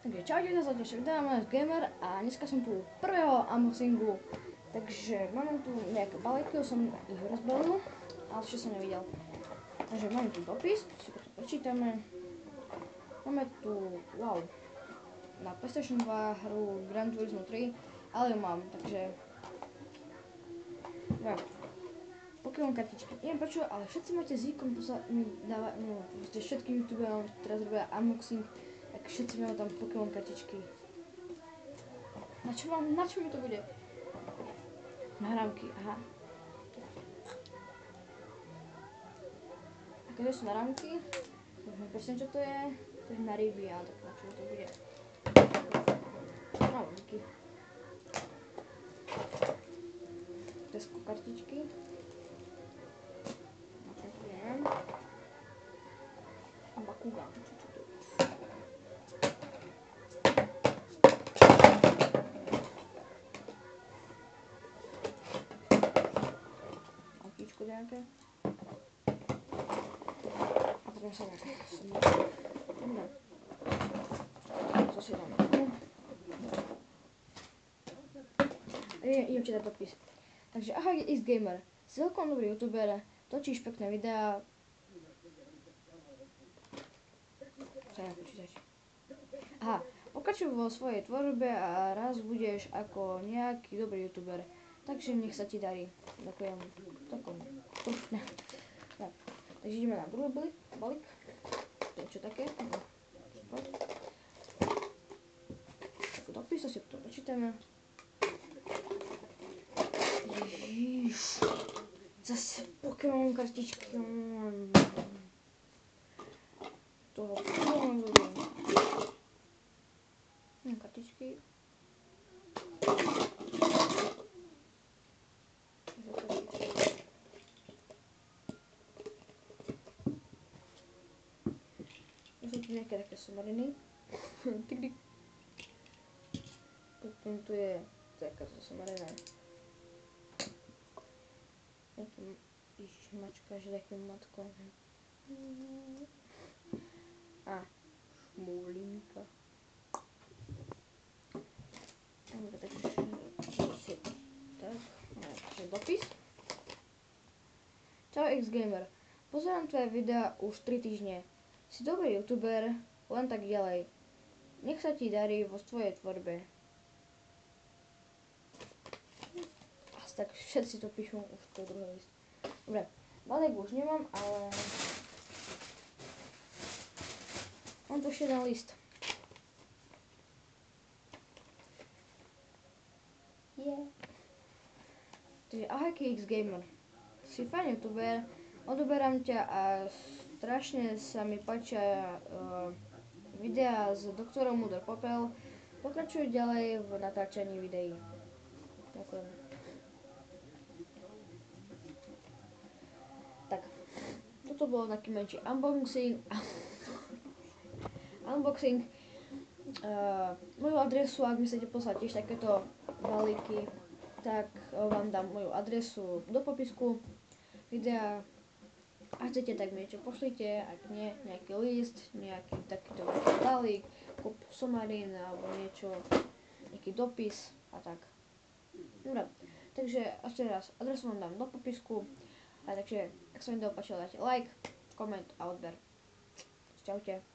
Takže čaute, zase ešte videa, mám Gamer a dneska som tu prvého unboxingu. Takže máme tu nejaké balíky, som ich rozbalil, ale ešte som nevidel. Takže máme tu dopis, si to prečítame. Máme tu, wow, na PlayStation 2 hru Gran Turismo 3, ale ju mám, takže ja. Pokémon kartičky. Neviem prečo, ale všetci máte zvykom mi dávať, no, všetky youtubery teraz robia unboxing, tak všetci majú tam Pokémon kartičky. Na čo mi to bude? Nahrávky, aha. A keď sú nahrávky, už mi presne čo to je na ryby, ale tak na čo to bude? Nahrávky. Tesco kartičky. Bakugan, čo to je? Autíčko nejaké. A potom sa nejaké. Co si dáme? Idem čítať dopis. Takže ahoj X Gamer, si celkom dobrý youtuber, točíš pekné videá. Aha, pokračuj vo svojej tvorbe a raz budeš ako nejaký dobrý youtuber. Takže nech sa ti darí. Ďakujem. Takom stručne. Tak, takže ideme na druhý balík. Čo také? Dopis, si to prečítame. Ježiš. Zase Pokémon kartičky. Toho Pokémon kartičky. Sú tu nejaké také somariny. Potom tu je taká somarina. Mačka, že takým matkom. A šmúlinka. Takže dopis. Čau X Gamer, pozerám tvoje videa už 3 týždne. Si dobrý youtuber, len tak ďalej. Nech sa ti darí vo svojej tvorbe. Asi tak všetci to píšu, už to je druhý list. Dobre, balík už nemám, ale mám tu ešte jeden list. Takže ahojky X Gamer, si fajn youtuber, odoberám ťa a strašne sa mi páčia videá s doktorom Mudr Popel. Pokračuj ďalej v natáčaní videí. Ďakujem. Tak, toto bolo taký menší unboxing. Moju adresu, ak mi chcete poslať tiež takéto balíky, tak vám dám moju adresu do popisku videa. Ak chcete, tak mi niečo pošlite, ak nie, nejaký list, nejaký takýto balík, kup somarín alebo niečo, nejaký dopis a tak. Dobre, takže ešte raz, adresu vám dám do popisku. A takže, ak sa mi to páčilo, dajte like, koment a odber. Čaute.